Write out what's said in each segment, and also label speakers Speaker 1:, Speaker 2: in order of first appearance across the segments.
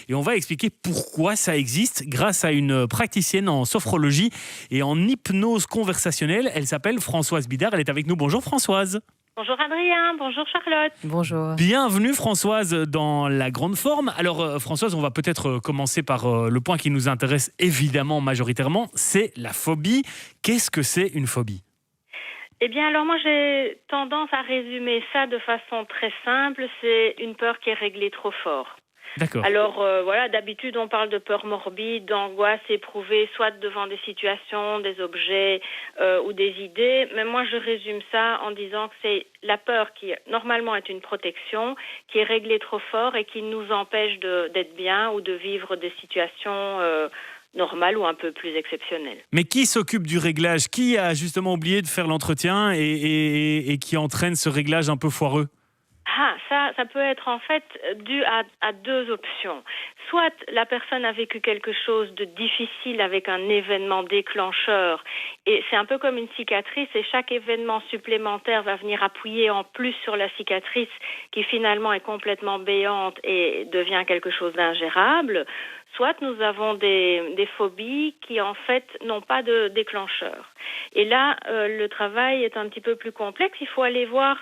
Speaker 1: et on va expliquer pourquoi ça existe grâce à une praticienne en sophrologie et en hypnose conversationnelle. Elle s'appelle Françoise Bidard. Elle est avec nous. Bonjour Françoise.
Speaker 2: Bonjour Adrien, bonjour Charlotte.
Speaker 3: Bonjour.
Speaker 1: Bienvenue Françoise dans la grande forme. Alors Françoise, on va peut-être commencer par le point qui nous intéresse évidemment majoritairement, c'est la phobie. Qu'est-ce que c'est une phobie ?
Speaker 2: Eh bien alors moi j'ai tendance à résumer ça de façon très simple, c'est une peur qui est réglée trop fort.
Speaker 1: D'accord.
Speaker 2: Alors voilà, d'habitude on parle de peur morbide, d'angoisse éprouvée, soit devant des situations, des objets ou des idées. Mais moi je résume ça en disant que c'est la peur qui normalement est une protection, qui est réglée trop fort et qui nous empêche d'être bien ou de vivre des situations normales ou un peu plus exceptionnelles.
Speaker 1: Mais qui s'occupe du réglage ? Qui a justement oublié de faire l'entretien et qui entraîne ce réglage un peu foireux ?
Speaker 2: Ça peut être en fait dû à deux options. Soit la personne a vécu quelque chose de difficile avec un événement déclencheur et c'est un peu comme une cicatrice et chaque événement supplémentaire va venir appuyer en plus sur la cicatrice qui finalement est complètement béante et devient quelque chose d'ingérable. Soit nous avons des phobies qui en fait n'ont pas de déclencheur. Et là, le travail est un petit peu plus complexe. Il faut aller voir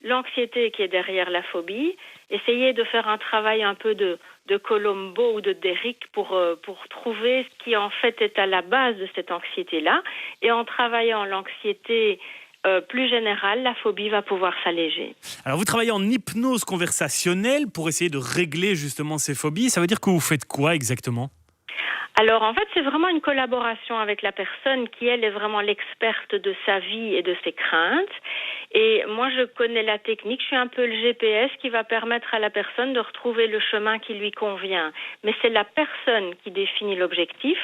Speaker 2: l'anxiété qui est derrière la phobie, essayer de faire un travail un peu de Colombo ou de Derrick pour trouver ce qui en fait est à la base de cette anxiété-là. Et en travaillant l'anxiété plus générale, la phobie va pouvoir s'alléger.
Speaker 1: Alors vous travaillez en hypnose conversationnelle pour essayer de régler justement ces phobies. Ça veut dire que vous faites quoi exactement ?
Speaker 2: Alors en fait, c'est vraiment une collaboration avec la personne qui, elle, est vraiment l'experte de sa vie et de ses craintes. Et moi, je connais la technique, je suis un peu le GPS qui va permettre à la personne de retrouver le chemin qui lui convient. Mais c'est la personne qui définit l'objectif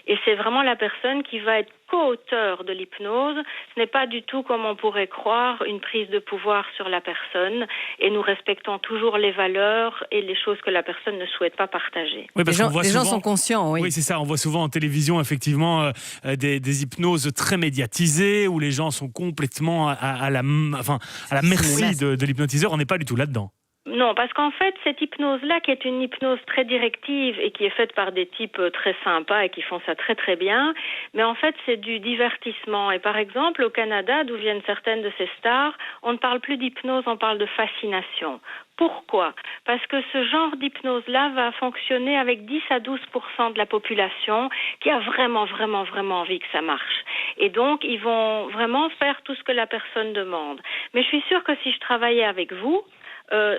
Speaker 2: et c'est vraiment la personne qui va être co-auteur de l'hypnose. Ce n'est pas du tout, comme on pourrait croire, une prise de pouvoir sur la personne et nous respectons toujours les valeurs et les choses que la personne ne souhaite pas partager.
Speaker 1: Oui, parce
Speaker 3: Les gens sont conscients, oui.
Speaker 1: Oui, c'est ça. On voit souvent en télévision, effectivement, des hypnoses très médiatisées où les gens sont complètement à la merci de l'hypnotiseur. On n'est pas du tout là-dedans.
Speaker 2: Non, parce qu'en fait, cette hypnose-là, qui est une hypnose très directive et qui est faite par des types très sympas et qui font ça très très bien, mais en fait, c'est du divertissement. Et par exemple, au Canada, d'où viennent certaines de ces stars, on ne parle plus d'hypnose, on parle de fascination. Pourquoi ? Parce que ce genre d'hypnose-là va fonctionner avec 10 à 12% de la population qui a vraiment, vraiment, vraiment envie que ça marche. Et donc, ils vont vraiment faire tout ce que la personne demande. Mais je suis sûre que si je travaillais avec vous,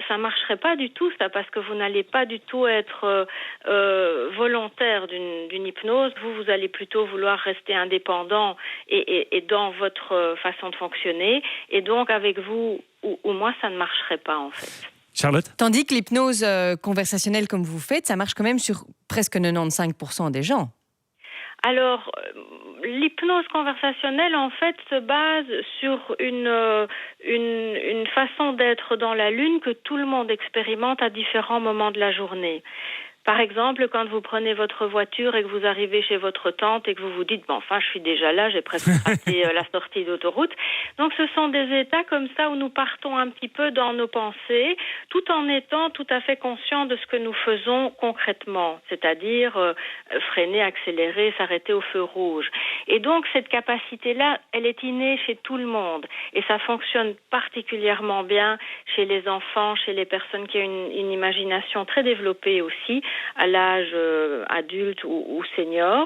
Speaker 2: ça marcherait pas du tout, ça, parce que vous n'allez pas du tout être volontaire d'une hypnose. Vous allez plutôt vouloir rester indépendant et dans votre façon de fonctionner. Et donc, avec vous ou moi, ça ne marcherait pas, en fait.
Speaker 1: Charlotte ?
Speaker 3: Tandis que l'hypnose conversationnelle, comme vous faites, ça marche quand même sur presque 95% des gens.
Speaker 2: Alors, l'hypnose conversationnelle, en fait, se base sur une façon d'être dans la lune que tout le monde expérimente à différents moments de la journée. Par exemple, quand vous prenez votre voiture et que vous arrivez chez votre tante et que vous vous dites « bon, enfin, je suis déjà là, j'ai presque raté la sortie d'autoroute ». Donc, ce sont des états comme ça où nous partons un petit peu dans nos pensées, tout en étant tout à fait conscients de ce que nous faisons concrètement, c'est-à-dire freiner, accélérer, s'arrêter au feu rouge. Et donc, cette capacité-là, elle est innée chez tout le monde. Et ça fonctionne particulièrement bien chez les enfants, chez les personnes qui ont une imagination très développée aussi, à l'âge adulte ou senior.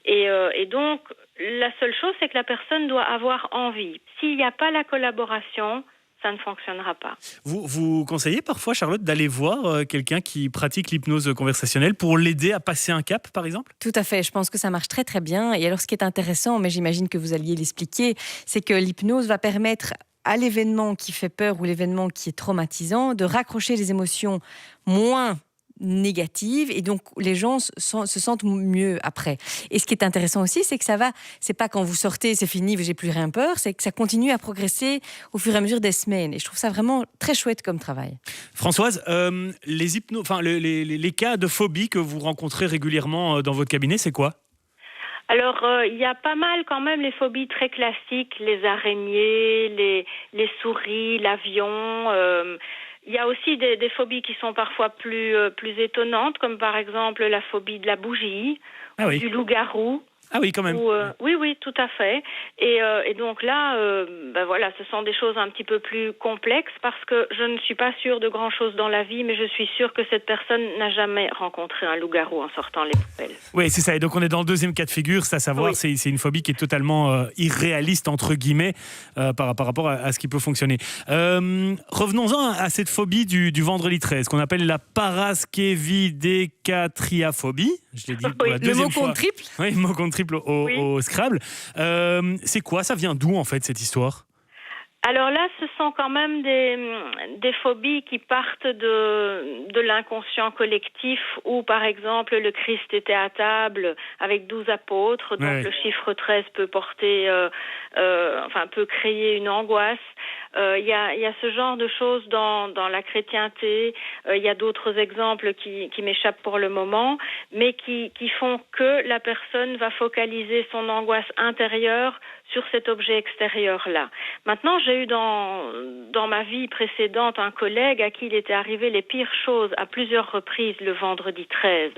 Speaker 2: Et donc, la seule chose, c'est que la personne doit avoir envie. S'il n'y a pas la collaboration, ça ne fonctionnera pas.
Speaker 1: Vous conseillez parfois, Charlotte, d'aller voir quelqu'un qui pratique l'hypnose conversationnelle pour l'aider à passer un cap, par exemple ?
Speaker 3: Tout à fait, je pense que ça marche très très bien. Et alors ce qui est intéressant, mais j'imagine que vous alliez l'expliquer, c'est que l'hypnose va permettre à l'événement qui fait peur ou l'événement qui est traumatisant de raccrocher les émotions moins négatives et donc les gens se sentent mieux après. Et ce qui est intéressant aussi, c'est que c'est pas quand vous sortez, c'est fini, j'ai plus rien peur, c'est que ça continue à progresser au fur et à mesure des semaines. Et je trouve ça vraiment très chouette comme travail.
Speaker 1: Françoise, les cas de phobie que vous rencontrez régulièrement dans votre cabinet, c'est quoi ?
Speaker 2: Alors, il y a pas mal quand même les phobies très classiques, les araignées, les souris, l'avion. Il y a aussi des phobies qui sont parfois plus étonnantes, comme par exemple la phobie de la bougie,
Speaker 1: Ah oui.
Speaker 2: du loup-garou.
Speaker 1: Ah oui, quand même.
Speaker 2: Oui, tout à fait. Et donc là, voilà, ce sont des choses un petit peu plus complexes parce que je ne suis pas sûre de grand-chose dans la vie, mais je suis sûre que cette personne n'a jamais rencontré un loup-garou en sortant les poubelles.
Speaker 1: Oui, c'est ça. Et donc, on est dans le deuxième cas de figure, c'est à savoir,
Speaker 2: Oui.
Speaker 1: c'est une phobie qui est totalement irréaliste, entre guilemets, par rapport à ce qui peut fonctionner. Revenons-en à cette phobie du vendredi 13, qu'on appelle la paraskevidécatriaphobie. Je l'ai dit pour la
Speaker 3: Le
Speaker 1: deuxième
Speaker 3: mot
Speaker 1: fois.
Speaker 3: compte triple.
Speaker 1: Oui, mot compte triple au Scrabble. C'est quoi? Ça vient d'où, en fait, cette histoire?
Speaker 2: Alors là, ce sont quand même des phobies qui partent de l'inconscient collectif où, par exemple, le Christ était à table avec 12 apôtres, donc
Speaker 1: Ouais.
Speaker 2: le chiffre 13 peut porter, peut créer une angoisse. Il y a ce genre de choses dans la chrétienté. Il y a d'autres exemples qui m'échappent pour le moment, mais qui font que la personne va focaliser son angoisse intérieure sur cet objet extérieur-là. Maintenant, j'ai eu dans ma vie précédente un collègue à qui il était arrivé les pires choses à plusieurs reprises le vendredi 13.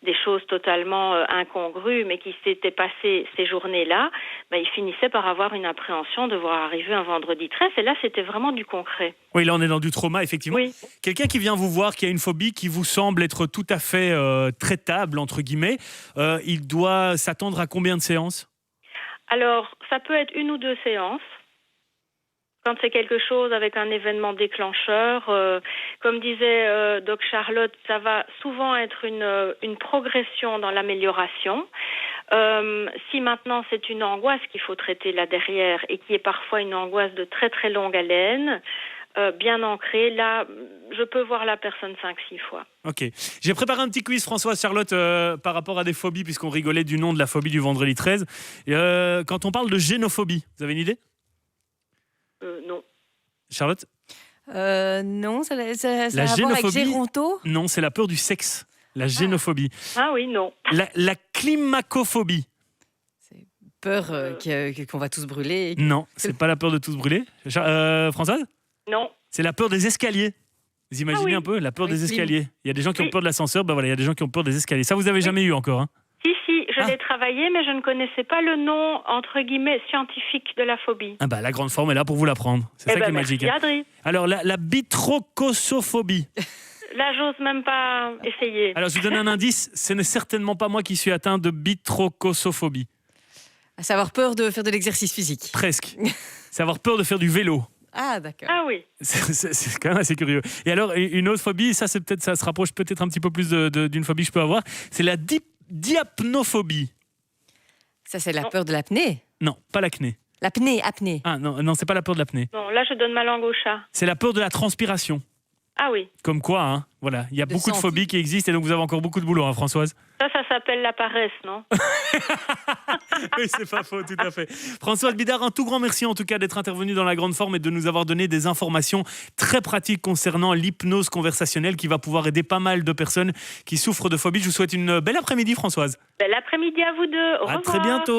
Speaker 2: Des choses totalement incongrues, mais qui s'étaient passées ces journées-là, il finissait par avoir une appréhension de voir arriver un vendredi 13. Et là, c'était vraiment du concret.
Speaker 1: Oui, là, on est dans du trauma, effectivement.
Speaker 2: Oui.
Speaker 1: Quelqu'un qui vient vous voir, qui a une phobie qui vous semble être tout à fait traitable, entre guillemets, il doit s'attendre à combien de séances?
Speaker 2: Alors, ça peut être 1 ou 2 séances. Quand c'est quelque chose avec un événement déclencheur, comme disait Doc Charlotte, ça va souvent être une progression dans l'amélioration. Si maintenant c'est une angoisse qu'il faut traiter là derrière et qui est parfois une angoisse de très très longue haleine, bien ancrée, là, je peux voir la personne 5-6 fois.
Speaker 1: Ok. J'ai préparé un petit quiz, Françoise, Charlotte, par rapport à des phobies, puisqu'on rigolait du nom de la phobie du vendredi 13. Quand on parle de génophobie, vous avez une idée?
Speaker 2: Non.
Speaker 1: Charlotte?
Speaker 3: Non, ça
Speaker 1: La
Speaker 3: a à voir avec
Speaker 1: génophobie?
Speaker 3: Géronto.
Speaker 1: Non, c'est la peur du sexe. La génophobie.
Speaker 2: Ah oui, non.
Speaker 1: La climacophobie.
Speaker 3: Peur qu'on va tous brûler.
Speaker 1: Non, c'est pas la peur de tous brûler. Françoise?
Speaker 2: Non.
Speaker 1: C'est la peur des escaliers. Vous imaginez
Speaker 2: oui.
Speaker 1: un peu la peur
Speaker 3: Oui,
Speaker 1: des escaliers. Il y a des gens qui ont
Speaker 2: Oui.
Speaker 1: peur de l'ascenseur, voilà, il y a des gens qui ont peur des escaliers. Ça, vous avez jamais eu encore, hein?
Speaker 2: Si, je l'ai travaillé, mais je ne connaissais pas le nom, entre guillemets, scientifique de la phobie.
Speaker 1: Ah bah, la grande forme est là pour vous l'apprendre. C'est ça qui est magique.
Speaker 2: Merci, Adri.
Speaker 1: Alors, la bitrocossophobie.
Speaker 2: Là, j'ose même pas essayer.
Speaker 1: Alors, je vous donne un indice. Ce n'est certainement pas moi qui suis atteint de bitrocossophobie.
Speaker 3: À savoir peur de faire de l'exercice physique.
Speaker 1: Presque. C'est avoir peur de faire du vélo.
Speaker 3: Ah, d'accord.
Speaker 2: Ah oui.
Speaker 1: C'est quand même assez curieux. Et alors, une autre phobie, ça se rapproche peut-être un petit peu plus d'une phobie que je peux avoir, c'est la diapnophobie.
Speaker 3: Ça, c'est la
Speaker 2: Non.
Speaker 3: peur de l'apnée.
Speaker 1: Non, pas l'acné.
Speaker 3: Apnée.
Speaker 1: Ah non, c'est pas la peur de l'apnée.
Speaker 2: Non, là, je donne ma langue au chat.
Speaker 1: C'est la peur de la transpiration.
Speaker 2: Ah oui.
Speaker 1: Comme quoi, hein, voilà, il y a beaucoup de
Speaker 3: senti.
Speaker 1: phobies qui existent et donc vous avez encore beaucoup de boulot, hein, Françoise.
Speaker 2: Ça s'appelle la paresse, non?
Speaker 1: Oui, c'est pas faux, tout à fait. Françoise Bidard, un tout grand merci en tout cas d'être intervenue dans la grande forme et de nous avoir donné des informations très pratiques concernant l'hypnose conversationnelle qui va pouvoir aider pas mal de personnes qui souffrent de phobie. Je vous souhaite une belle après-midi, Françoise.
Speaker 2: Bel après-midi à vous deux. Au
Speaker 1: À
Speaker 2: revoir.
Speaker 1: très bientôt.